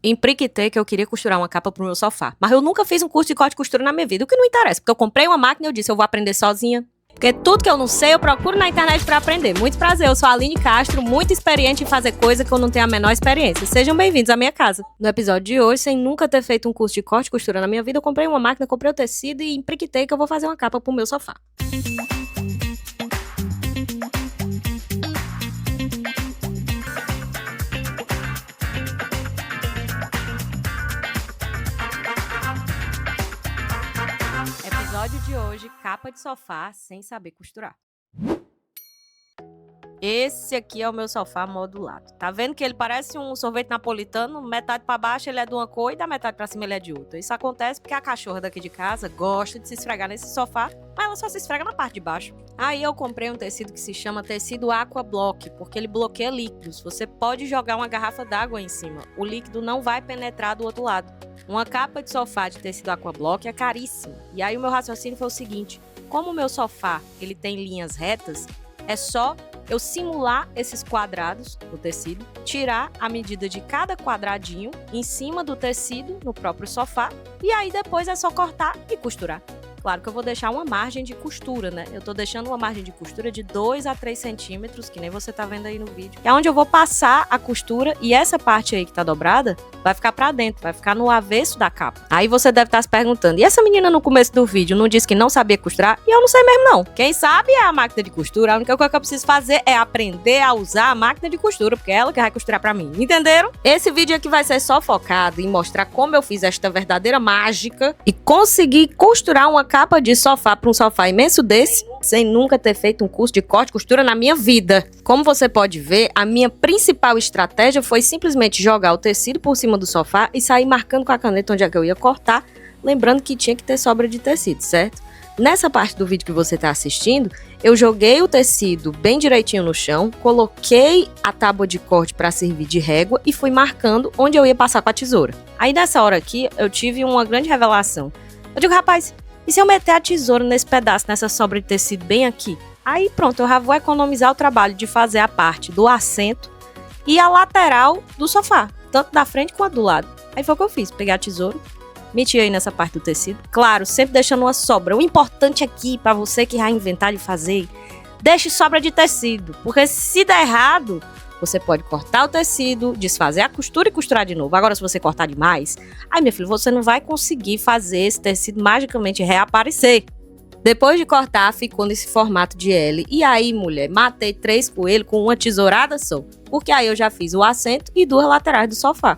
Empriquitei que eu queria costurar uma capa pro meu sofá. Mas eu nunca fiz um curso de corte e costura na minha vida, o que não interessa, porque eu comprei uma máquina e eu disse, eu vou aprender sozinha. Porque tudo que eu não sei, eu procuro na internet pra aprender. Muito prazer, eu sou a Aline Castro, muito experiente em fazer coisa que eu não tenho a menor experiência. Sejam bem-vindos à minha casa. No episódio de hoje, sem nunca ter feito um curso de corte e costura na minha vida, eu comprei uma máquina, comprei o tecido e empriquitei que eu vou fazer uma capa pro meu sofá. Episódio de hoje, capa de sofá sem saber costurar. Esse aqui é o meu sofá modulado. Tá vendo que ele parece um sorvete napolitano? Metade pra baixo ele é de uma cor e da metade pra cima ele é de outra. Isso acontece porque a cachorra daqui de casa gosta de se esfregar nesse sofá, mas ela só se esfrega na parte de baixo. Aí eu comprei um tecido que se chama tecido Aqua Block, porque ele bloqueia líquidos. Você pode jogar uma garrafa d'água em cima. O líquido não vai penetrar do outro lado. Uma capa de sofá de tecido Aqua Block é caríssima. E aí o meu raciocínio foi o seguinte: como o meu sofá ele tem linhas retas, é só eu simular esses quadrados do tecido, tirar a medida de cada quadradinho em cima do tecido no próprio sofá e aí depois é só cortar e costurar. Claro que eu vou deixar uma margem de costura, né? Eu tô deixando uma margem de costura de 2 a 3 centímetros, que nem você tá vendo aí no vídeo. É onde eu vou passar a costura e essa parte aí que tá dobrada vai ficar pra dentro, vai ficar no avesso da capa. Aí você deve estar se perguntando, e essa menina no começo do vídeo não disse que não sabia costurar? E eu não sei mesmo não. Quem sabe é a máquina de costura, a única coisa que eu preciso fazer é aprender a usar a máquina de costura, porque é ela que vai costurar pra mim, entenderam? Esse vídeo aqui vai ser só focado em mostrar como eu fiz esta verdadeira mágica e consegui costurar uma capa de sofá para um sofá imenso desse, sem nunca ter feito um curso de corte e costura na minha vida. Como você pode ver, a minha principal estratégia foi simplesmente jogar o tecido por cima do sofá e sair marcando com a caneta onde é que eu ia cortar, lembrando que tinha que ter sobra de tecido, certo? Nessa parte do vídeo que você está assistindo, eu joguei o tecido bem direitinho no chão, coloquei a tábua de corte para servir de régua e fui marcando onde eu ia passar com a tesoura. Aí nessa hora aqui, eu tive uma grande revelação. Eu digo, rapaz, e se eu meter a tesoura nesse pedaço, nessa sobra de tecido bem aqui? Aí pronto, eu já vou economizar o trabalho de fazer a parte do assento e a lateral do sofá, tanto da frente quanto do lado. Aí foi o que eu fiz, peguei a tesoura, meti aí nessa parte do tecido. Claro, sempre deixando uma sobra. O importante aqui, para você que vai inventar de fazer, deixe sobra de tecido, porque se der errado, você pode cortar o tecido, desfazer a costura e costurar de novo. Agora, se você cortar demais, aí, minha filha, você não vai conseguir fazer esse tecido magicamente reaparecer. Depois de cortar, ficou nesse formato de L. E aí, mulher, matei 3 coelhos com uma tesourada só. Porque aí eu já fiz o assento e 2 laterais do sofá.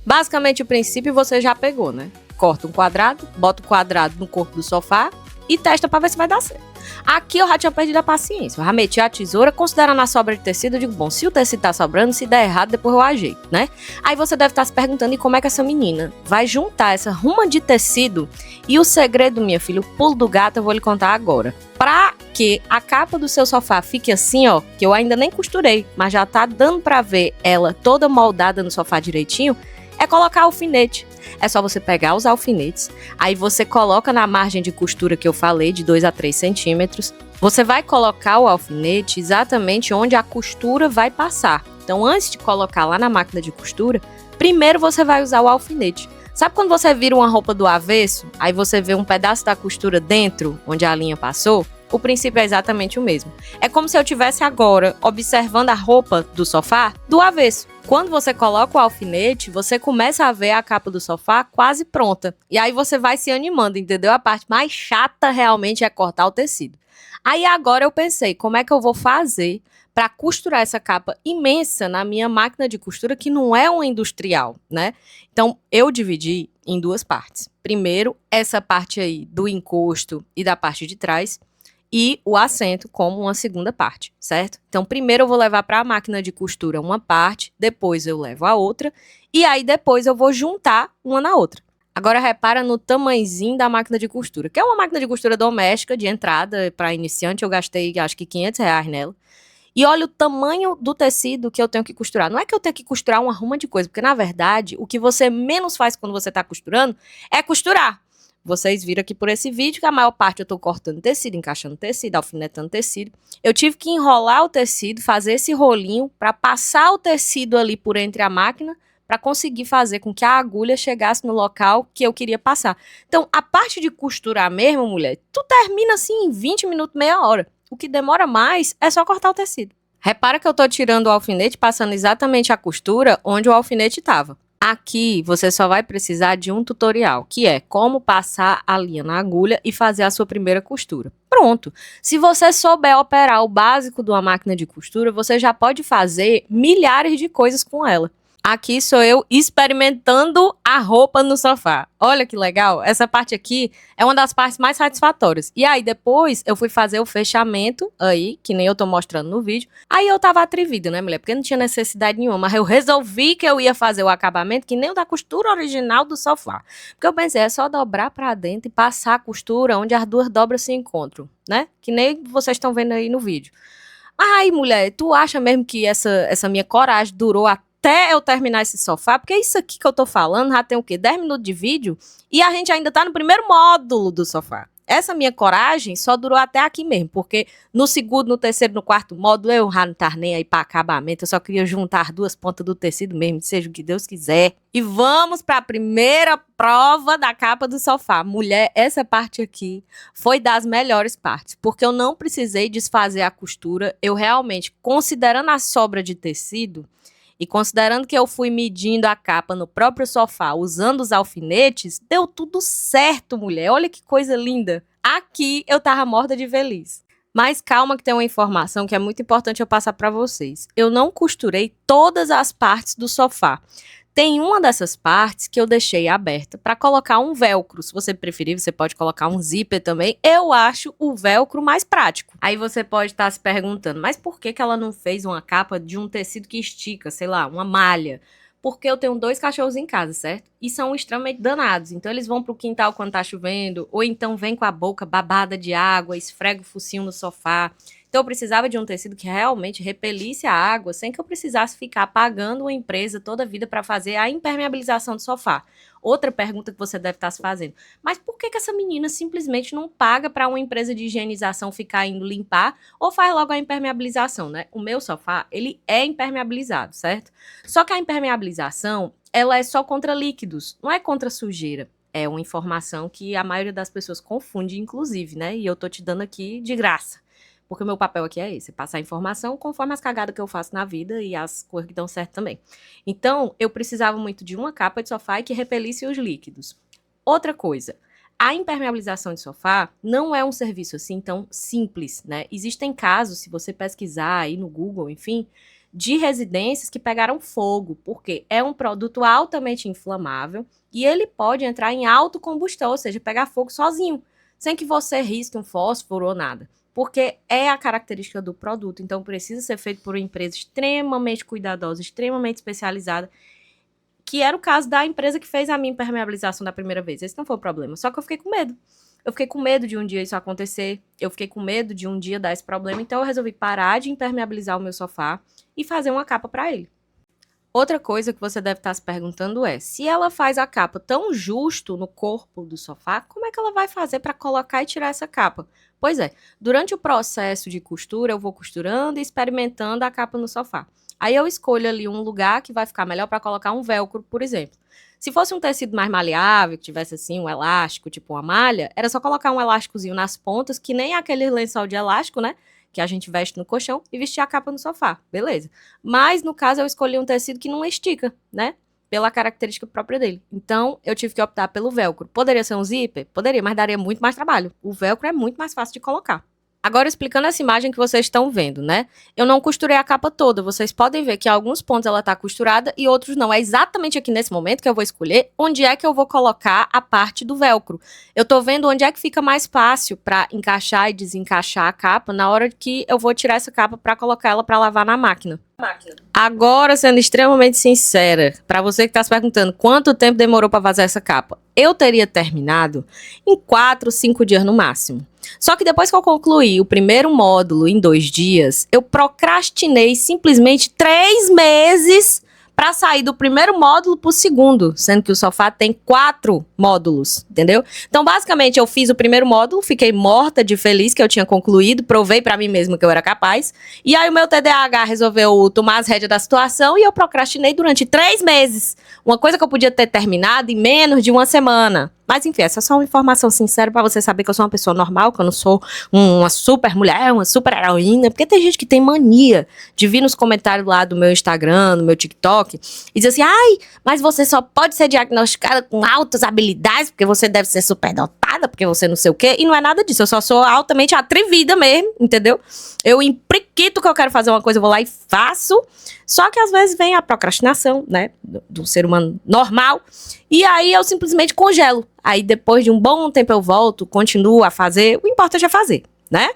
Basicamente, o princípio você já pegou, né? Corta um quadrado, bota o quadrado no corpo do sofá e testa pra ver se vai dar certo. Aqui eu já tinha perdido a paciência. Eu já meti a tesoura, considerando a sobra de tecido, eu digo, bom, se o tecido tá sobrando, se der errado, depois eu ajeito, né? Aí você deve estar se perguntando, e como é que essa menina vai juntar essa ruma de tecido? E o segredo, minha filha, o pulo do gato, eu vou lhe contar agora. Pra que a capa do seu sofá fique assim, ó, que eu ainda nem costurei, mas já tá dando pra ver ela toda moldada no sofá direitinho, é colocar alfinete. É só você pegar os alfinetes, aí você coloca na margem de costura que eu falei, de 2 a 3 centímetros. Você vai colocar o alfinete exatamente onde a costura vai passar. Então, antes de colocar lá na máquina de costura, primeiro você vai usar o alfinete. Sabe quando você vira uma roupa do avesso, aí você vê um pedaço da costura dentro, onde a linha passou? O princípio é exatamente o mesmo. É como se eu estivesse agora observando a roupa do sofá do avesso. Quando você coloca o alfinete, você começa a ver a capa do sofá quase pronta. E aí você vai se animando, entendeu? A parte mais chata realmente é cortar o tecido. Aí agora eu pensei, como é que eu vou fazer para costurar essa capa imensa na minha máquina de costura, que não é uma industrial, né? Então, eu dividi em 2 partes. Primeiro, essa parte aí do encosto e da parte de trás, e o assento como uma segunda parte, certo? Então, primeiro eu vou levar para a máquina de costura uma parte, depois eu levo a outra, e aí depois eu vou juntar uma na outra. Agora repara no tamanhozinho da máquina de costura, que é uma máquina de costura doméstica de entrada para iniciante, eu gastei acho que R$ 500 nela. E olha o tamanho do tecido que eu tenho que costurar. Não é que eu tenho que costurar uma ruma de coisa, porque na verdade o que você menos faz quando você está costurando é costurar. Vocês viram aqui por esse vídeo que a maior parte eu tô cortando tecido, encaixando tecido, alfinetando tecido. Eu tive que enrolar o tecido, fazer esse rolinho para passar o tecido ali por entre a máquina para conseguir fazer com que a agulha chegasse no local que eu queria passar. Então, a parte de costurar mesmo, mulher, tu termina assim em 20 minutos, meia hora. O que demora mais é só cortar o tecido. Repara que eu tô tirando o alfinete, passando exatamente a costura onde o alfinete estava. Aqui você só vai precisar de um tutorial, que é como passar a linha na agulha e fazer a sua primeira costura. Pronto. Se você souber operar o básico de uma máquina de costura, você já pode fazer milhares de coisas com ela. Aqui sou eu experimentando a roupa no sofá. Olha que legal. Essa parte aqui é uma das partes mais satisfatórias. E aí depois eu fui fazer o fechamento aí, que nem eu tô mostrando no vídeo. Aí eu tava atrevida, né, mulher? Porque não tinha necessidade nenhuma. Mas eu resolvi que eu ia fazer o acabamento que nem o da costura original do sofá. Porque eu pensei, é só dobrar pra dentro e passar a costura onde as duas dobras se encontram, né? Que nem vocês estão vendo aí no vídeo. Ai, mulher, tu acha mesmo que essa minha coragem durou até eu terminar esse sofá? Porque isso aqui que eu tô falando já tem o quê? 10 minutos de vídeo e a gente ainda tá no primeiro módulo do sofá. Essa minha coragem só durou até aqui mesmo, porque no segundo, no terceiro, no quarto módulo eu já não tava nem aí pra acabamento, eu só queria juntar duas pontas do tecido mesmo, seja o que Deus quiser. E vamos pra primeira prova da capa do sofá. Mulher, essa parte aqui foi das melhores partes, porque eu não precisei desfazer a costura, eu realmente, considerando a sobra de tecido, e considerando que eu fui medindo a capa no próprio sofá, usando os alfinetes, deu tudo certo, mulher. Olha que coisa linda. Aqui eu tava morta de feliz. Mas calma que tem uma informação que é muito importante eu passar para vocês. Eu não costurei todas as partes do sofá. Tem uma dessas partes que eu deixei aberta para colocar um velcro. Se você preferir, você pode colocar um zíper também. Eu acho o velcro mais prático. Aí você pode estar se perguntando, mas por que ela não fez uma capa de um tecido que estica, sei lá, uma malha? Porque eu tenho 2 cachorros em casa, certo? E são extremamente danados. Então eles vão pro quintal quando tá chovendo, ou então vem com a boca babada de água, esfrega o focinho no sofá. Então eu precisava de um tecido que realmente repelisse a água, sem que eu precisasse ficar pagando uma empresa toda a vida para fazer a impermeabilização do sofá. Outra pergunta que você deve estar se fazendo, mas por que essa menina simplesmente não paga para uma empresa de higienização ficar indo limpar ou faz logo a impermeabilização, né? O meu sofá, ele é impermeabilizado, certo? Só que a impermeabilização, ela é só contra líquidos, não é contra sujeira. É uma informação que a maioria das pessoas confunde, inclusive, né? E eu tô te dando aqui de graça. Porque o meu papel aqui é esse, passar informação conforme as cagadas que eu faço na vida e as coisas que dão certo também. Então, eu precisava muito de uma capa de sofá que repelisse os líquidos. Outra coisa, a impermeabilização de sofá não é um serviço assim tão simples, né? Existem casos, se você pesquisar aí no Google, enfim, de residências que pegaram fogo, porque é um produto altamente inflamável e ele pode entrar em autocombustão, ou seja, pegar fogo sozinho, sem que você risque um fósforo ou nada. Porque é a característica do produto, então precisa ser feito por uma empresa extremamente cuidadosa, extremamente especializada, que era o caso da empresa que fez a minha impermeabilização da primeira vez. Esse não foi o problema, só que eu fiquei com medo. Eu fiquei com medo de um dia isso acontecer, eu fiquei com medo de um dia dar esse problema, então eu resolvi parar de impermeabilizar o meu sofá e fazer uma capa para ele. Outra coisa que você deve estar se perguntando é, se ela faz a capa tão justo no corpo do sofá, como é que ela vai fazer para colocar e tirar essa capa? Pois é, durante o processo de costura, eu vou costurando e experimentando a capa no sofá. Aí eu escolho ali um lugar que vai ficar melhor para colocar um velcro, por exemplo. Se fosse um tecido mais maleável, que tivesse assim um elástico, tipo uma malha, era só colocar um elásticozinho nas pontas, que nem aquele lençol de elástico, né? Que a gente veste no colchão e vestir a capa no sofá, beleza. Mas, no caso, eu escolhi um tecido que não estica, né? Pela característica própria dele. Então, eu tive que optar pelo velcro. Poderia ser um zíper? Poderia, mas daria muito mais trabalho. O velcro é muito mais fácil de colocar. Agora, explicando essa imagem que vocês estão vendo, né? Eu não costurei a capa toda. Vocês podem ver que em alguns pontos ela tá costurada e outros não. É exatamente aqui nesse momento que eu vou escolher onde é que eu vou colocar a parte do velcro. Eu tô vendo onde é que fica mais fácil para encaixar e desencaixar a capa na hora que eu vou tirar essa capa para colocar ela para lavar na máquina. Agora, sendo extremamente sincera, para você que tá se perguntando quanto tempo demorou para fazer essa capa, eu teria terminado em 4, 5 dias no máximo. Só que depois que eu concluí o primeiro módulo em 2 dias, eu procrastinei simplesmente 3 meses para sair do primeiro módulo pro segundo, sendo que o sofá tem 4 módulos, entendeu? Então, basicamente, eu fiz o primeiro módulo, fiquei morta de feliz que eu tinha concluído, provei para mim mesma que eu era capaz, e aí o meu TDAH resolveu tomar as rédeas da situação e eu procrastinei durante 3 meses. Uma coisa que eu podia ter terminado em menos de uma semana. Mas enfim, essa é só uma informação sincera pra você saber que eu sou uma pessoa normal, que eu não sou uma super mulher, uma super heroína, porque tem gente que tem mania de vir nos comentários lá do meu Instagram, do meu TikTok, e dizer assim, ai, mas você só pode ser diagnosticada com altas habilidades, porque você deve ser superdotada, porque você não sei o quê, e não é nada disso, eu só sou altamente atrevida mesmo, entendeu? Eu impliquito que eu quero fazer uma coisa, eu vou lá e faço, só que às vezes vem a procrastinação, né, do ser humano normal, e aí eu simplesmente congelo. Aí depois de um bom tempo eu volto, continuo a fazer, o importante é fazer, né?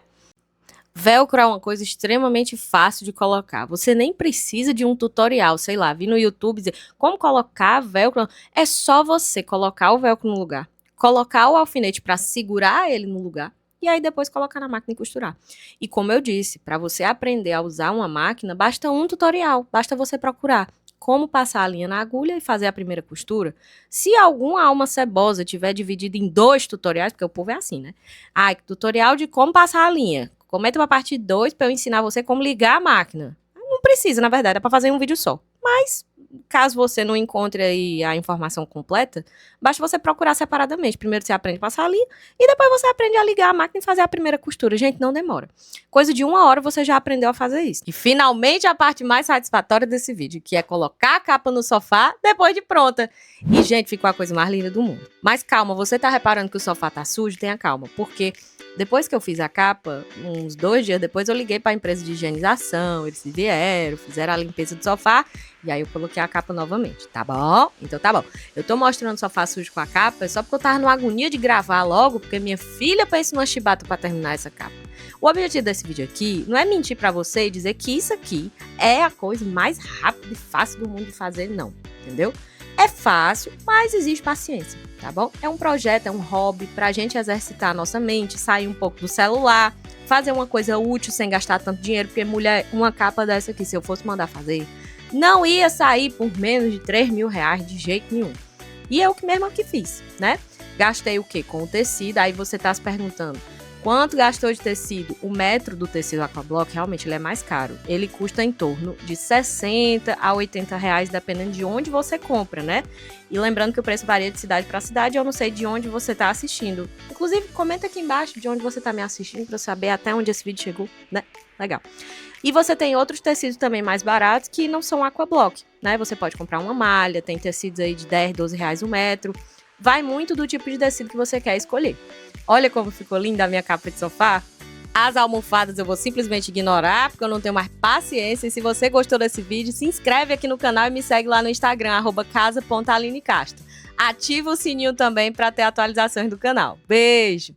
Velcro é uma coisa extremamente fácil de colocar. Você nem precisa de um tutorial, sei lá, vir no YouTube e dizer como colocar velcro. É só você colocar o velcro no lugar, colocar o alfinete para segurar ele no lugar e aí depois colocar na máquina e costurar. E como eu disse, para você aprender a usar uma máquina, basta um tutorial, basta você procurar como passar a linha na agulha e fazer a primeira costura. Se alguma alma cebosa tiver dividido em 2 tutoriais, porque o povo é assim, né? Ah, tutorial de como passar a linha. Comenta uma parte 2 para eu ensinar você como ligar a máquina. Não precisa, na verdade, é para fazer um vídeo só. Mas, caso você não encontre aí a informação completa, basta você procurar separadamente. Primeiro você aprende a passar a linha e depois você aprende a ligar a máquina e fazer a primeira costura. Gente, não demora. Coisa de 1 hora você já aprendeu a fazer isso. E finalmente a parte mais satisfatória desse vídeo, que é colocar a capa no sofá depois de pronta. E, gente, ficou a coisa mais linda do mundo. Mas calma, você tá reparando que o sofá tá sujo? Tenha calma, porque depois que eu fiz a capa, uns 2 dias depois, eu liguei para a empresa de higienização, eles vieram, fizeram a limpeza do sofá, e aí eu coloquei a capa novamente, tá bom? Então tá bom. Eu tô mostrando o sofá sujo com a capa, só porque eu tava numa agonia de gravar logo, porque minha filha pensa numa chibata para terminar essa capa. O objetivo desse vídeo aqui não é mentir para você e dizer que isso aqui é a coisa mais rápida e fácil do mundo de fazer, não, entendeu? É fácil, mas exige paciência, tá bom? É um projeto, é um hobby pra gente exercitar a nossa mente, sair um pouco do celular, fazer uma coisa útil sem gastar tanto dinheiro, porque mulher, uma capa dessa aqui, se eu fosse mandar fazer, não ia sair por menos de 3 mil reais de jeito nenhum. E eu que mesmo que fiz, né? Gastei o quê? Com o tecido, aí você tá se perguntando, quanto gastou de tecido? O metro do tecido Aquablock, realmente, ele é mais caro. Ele custa em torno de 60 a 80 reais, dependendo de onde você compra, né? E lembrando que o preço varia de cidade para cidade, eu não sei de onde você está assistindo. Inclusive, comenta aqui embaixo de onde você está me assistindo, para eu saber até onde esse vídeo chegou, né? Legal. E você tem outros tecidos também mais baratos que não são Aquablock, né? Você pode comprar uma malha, tem tecidos aí de 10, 12 reais o metro. Vai muito do tipo de tecido que você quer escolher. Olha como ficou linda a minha capa de sofá. As almofadas eu vou simplesmente ignorar, porque eu não tenho mais paciência. E se você gostou desse vídeo, se inscreve aqui no canal e me segue lá no Instagram, @casa.alinecastro. Ativa o sininho também para ter atualizações do canal. Beijo!